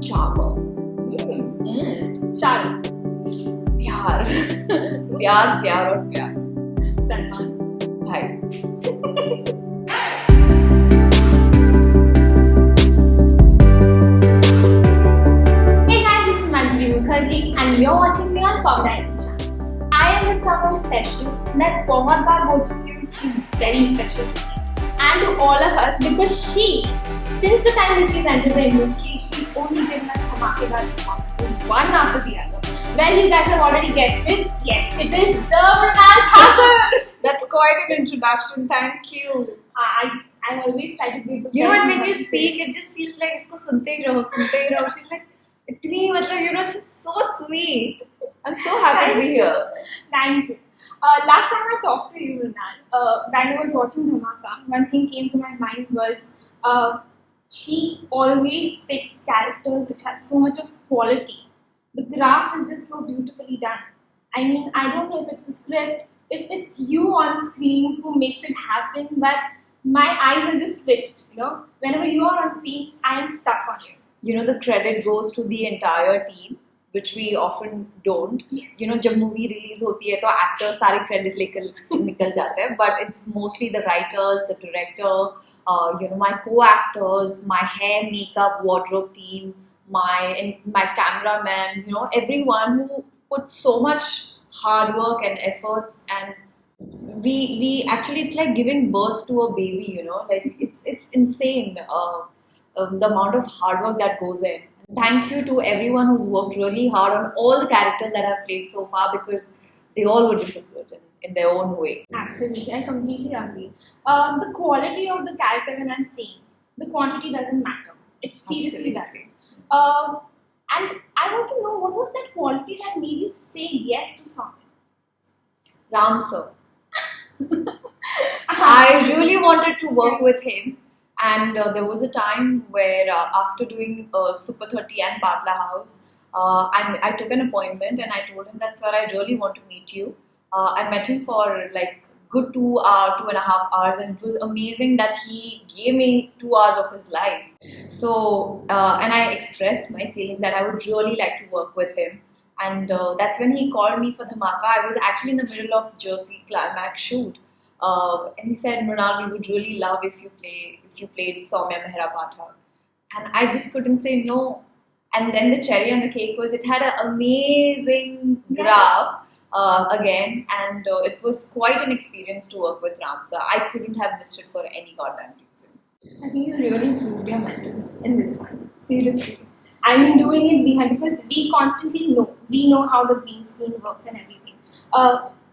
charmer. Shahrukh. प्यार प्यार प्यार और प्यार. Salman. भाई. Hey guys, this is Manjari Mukherjee and you're watching me on Pop Diaries channel. I am with someone special. मैं बहुत बार बोल चुकी हूँ, she's very special to me and to all of us because she, since the time that she's entered the industry, she's only given us Dhamaka Kartik performances one after the other. Well, you guys have already guessed it. Yes, it is the Mrunal Thakur. That's quite an introduction. Thank you. I always try to give the You know best what, when you impression. speak, it just feels like इसको सुनते ही रहो, सुनते ही रहो. She's like, इतनी मतलब, you know, she's so sweet. I'm so happy to be here. Thank you. Last time I talked to you, Mrunal, when I was watching Dhamaka, one thing came to my mind was she always picks characters which have so much of quality. The graph is just so beautifully done. I mean, I don't know if it's the script, if it's you on screen who makes it happen, but my eyes are just switched, you know. Whenever you are on screen, I am stuck on you. You know, the credit goes to the entire team, which we often don't. Yes. You know, जब movie release होती है तो actors सारे credit लेकर निकल जाते हैं, but it's mostly the writers, the director, you know, my co-actors, my hair, makeup, wardrobe team, my cameraman, you know, everyone who put so much hard work and efforts, and we actually, it's like giving birth to a baby, you know, like it's insane the amount of hard work that goes in. Thank you to everyone who's worked really hard on all the characters that I've played so far, because they all were difficult in their own way. Absolutely, I completely agree. The quality of the character, when I'm saying, the quantity doesn't matter. It seriously Absolutely. doesn't. And I want to know, what was that quality that made you say yes to something? Ram sir. I really wanted to work with him, and there was a time where after doing Super 30 and Patla House, I took an appointment and I told him that, sir, I really want to meet you. I met him for like good 2.5 hours, and it was amazing that he gave me 2 hours of his life. So, and I expressed my feelings that I would really like to work with him. And that's when he called me for Dhamaka. I was actually in the middle of Jersey climax shoot. And he said, Mrunal, we would really love if you played Soumya Mehra Patha. And I just couldn't say no. And then the cherry on the cake was, it had an amazing graph again, and it was quite an experience to work with Ram sir. I couldn't have missed it for any goddamn reason. I think you really proved your mettle in this one. Seriously. I mean, doing it behind, because we constantly know. We know how the green screen works and everything.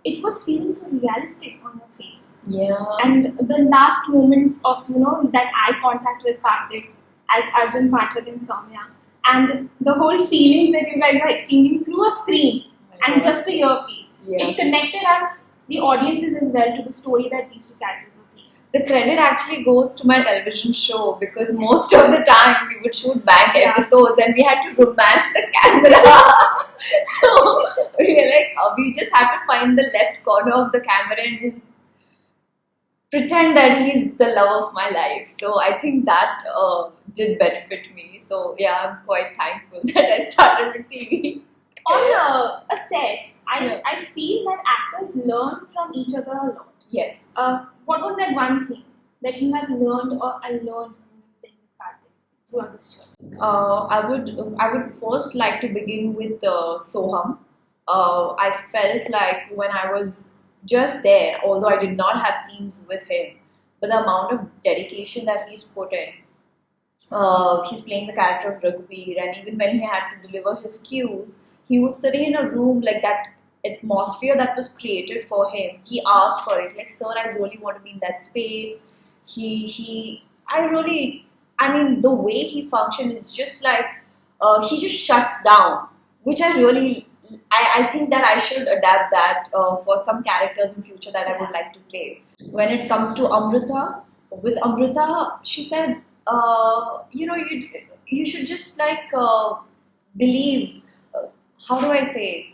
It was feeling so realistic on your face. Yeah. And the last moments of, you know, that eye contact with Kartik as Arjun Pathak and Soumya, and the whole feelings that you guys are exchanging through a screen and just a earpiece. Yeah. It connected us, the audiences as well, to the story that these two characters were playing. The credit actually goes to my television show, because most of the time we would shoot back episodes and we had to romance the camera. So we just had to find the left corner of the camera and just pretend that he's the love of my life. So I think that did benefit me. So yeah, I'm quite thankful that I started with TV. On a set, I feel that actors learn from each other a lot. Yes. What was that one thing that you have learned or unlearned from playing with Kartik throughout this show? I would first like to begin with Soham. I felt like when I was just there, although I did not have scenes with him, but the amount of dedication that he's put in. He's playing the character of Raghuveer, and even when he had to deliver his cues, he was sitting in a room, like that atmosphere that was created for him. He asked for it, like, sir, I really want to be in that space. I mean, the way he functions is just like, he just shuts down, which I think that I should adapt that for some characters in future that I would like to play. When it comes to Amrita, with Amrita, she said, you know, you should just like believe, how do I say,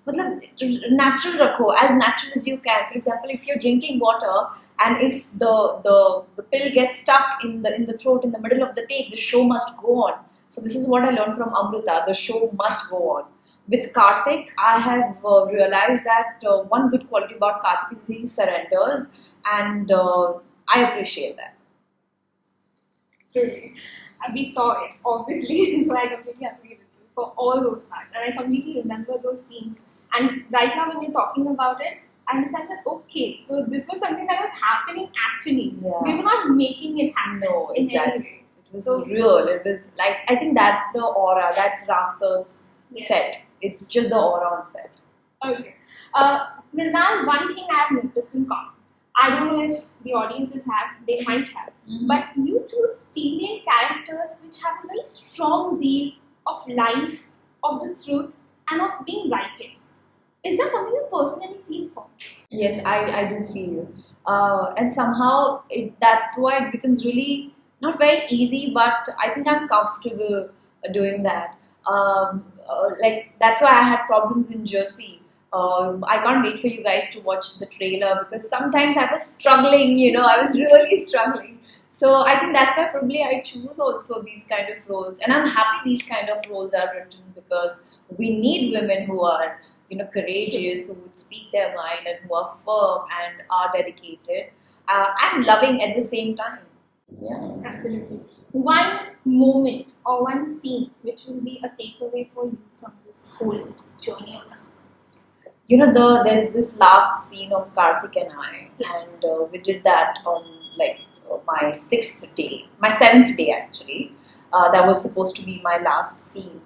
natural rakho, as natural as you can. For example, if you're drinking water and if the pill gets stuck in the throat in the middle of the take, the show must go on. So this is what I learned from Amrita. The show must go on. With Kartik, I have realized that one good quality about Kartik is he surrenders, and I appreciate that. Truly. We saw it, obviously, so I completely agree with you for all those parts. And I completely remember those scenes. And right now, when you're talking about it, I understand that, okay, so this was something that was happening actually. Yeah. They were not making it happen. No, in any exactly. way. It was So- real. It was like, I think that's the aura. That's Ramsar's Yes. set. It's just the aura on set. Okay. Mrunal, one thing I have noticed in comics, I don't know if the audiences have, they might have, but you choose female characters which have a very strong zeal of life, of the truth, and of being righteous. Is that something you personally feel for? Yes, I do feel. And somehow that's why it becomes really not very easy, but I think I'm comfortable doing that. Like, that's why I had problems in Jersey. I can't wait for you guys to watch the trailer because sometimes I was struggling, I was really struggling. So I think that's why probably I choose also these kind of roles. And I'm happy these kind of roles are written because we need women who are courageous, who would speak their mind and who are firm and are dedicated and loving at the same time. Yeah. Absolutely. One moment or one scene which will be a takeaway for you from this whole journey of Dhamaka. There's this last scene of Karthik and I, Yes. and we did that on my 7th day actually. That was supposed to be my last scene.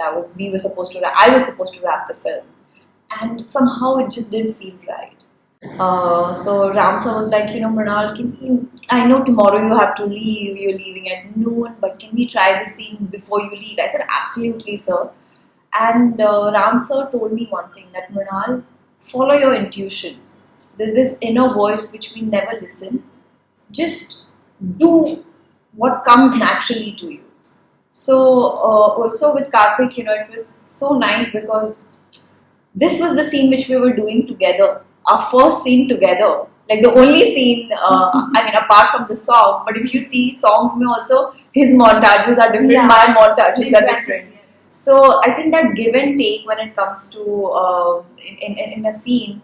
I was supposed to wrap the film, and somehow it just didn't feel right. So Ramsa was like, Mrunal, I know tomorrow you have to leave. You're leaving at noon, but can we try this scene before you leave? I said, absolutely, sir. And Ram sir told me one thing, that Mrunal, follow your intuitions. There's this inner voice which we never listen. Just do what comes naturally to you. So also with Karthik, it was so nice because this was the scene which we were doing together. Our first scene together. Like the only scene, apart from the song, but if you see songs mein also, his montages are different, Yeah. my montages are Exactly, different. yes. So I think that give and take when it comes to in a scene,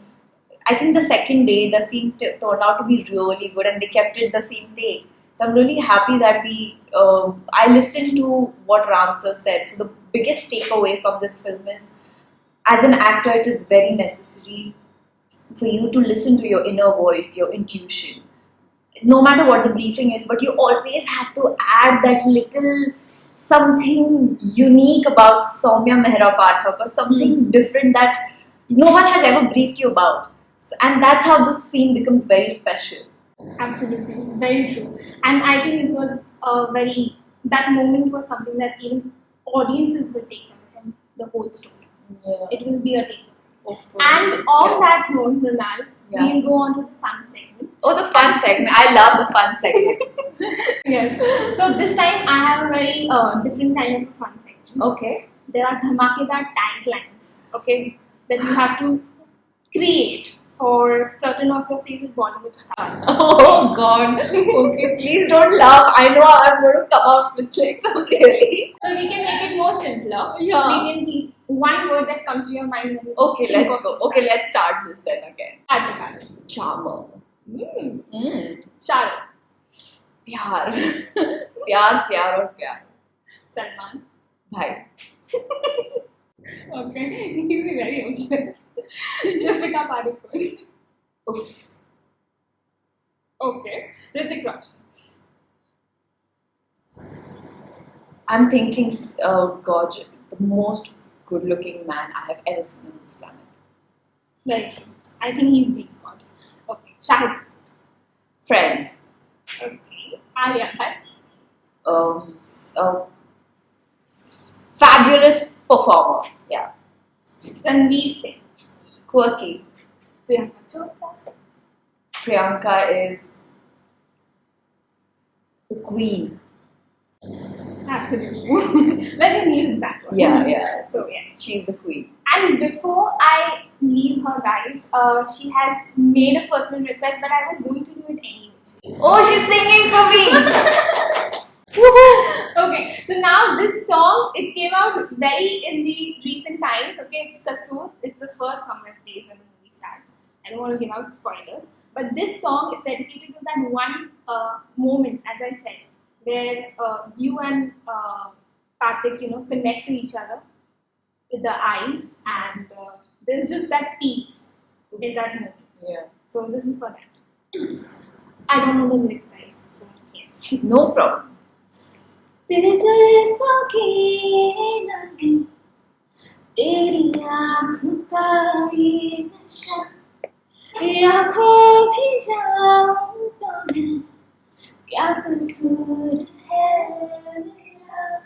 I think the second day the scene turned out to be really good and they kept it the same take. So I'm really happy that I listened to what Ram sir said. So the biggest takeaway from this film is, as an actor, it is very necessary for you to listen to your inner voice, your intuition. No matter what the briefing is, but you always have to add that little something unique about Soumya Mehra Pathak or something different that no one has ever briefed you about. And that's how this scene becomes very special. Absolutely, very true. And I think it was that moment was something that even audiences will take away from the whole story. Yeah. It will be a take. Hopefully. And on that note, Mrunal, Yeah. we'll go on to the fun segment. Oh, the fun segment. I love the fun segment. Yes. So this time I have a very different kind of a fun segment. Okay. There are dhamakedar taglines, okay, that you have to create for certain of your favorite Bollywood stars. Oh God. Okay, please don't laugh. I know I'm going to come out with some really. So we can make it more simpler. Yeah. We can keep one word that comes to your mind when you Okay, think let's of go. this Okay, star. let's start this then again. Kartik. Charmer. Shah Rukh. प्यार प्यार प्यार और प्यार Salman. भाई Okay, he'll be very upset. Deepika Padukone. उफ Okay. Hrithik Roshan. I'm thinking God, the most good looking man I have ever seen on this planet. Very true. I think he's being God. Okay. Shahid. Friend. Okay. Alia Bhatt. Fabulous performer. Yeah. Ranveer Singh. Quirky. Priyanka Chopra. Priyanka is the queen. Absolutely. Well, you needed that one. Yeah. So, yes. She's the queen. And before I leave her, guys, she has made a personal request, but I was going to do it anyway. Oh, she's singing for me. Okay, so now this song, it came out very in the recent times. Okay, it's Kasoor. It's the first song that plays when the movie starts. I don't want to give out spoilers, but this song is dedicated to that one moment, as I said, where you and Kartik, connect to each other with the eyes, and there's just that peace in that moment. Yeah. So this is for that. I don't know the lyrics, guys. So yes. No problem. तेरे जुल्फों की नमी, तेरी आँखों का ये नशा, या खो भी जाऊं तो मैं, क्या कसूर है मेरा?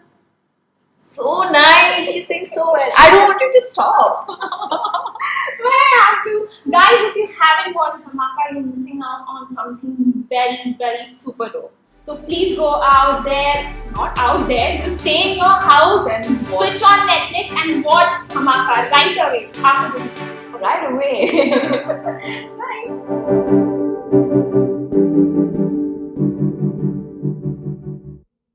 So nice. She sings so well. I don't want you to stop. But I have to. Guys, if you haven't watched Dhamaka, you're missing out on something very, very super dope. So please go out there, not out there, just stay in your house and switch on Netflix and watch Dhamaka right away after this. Right away. Bye.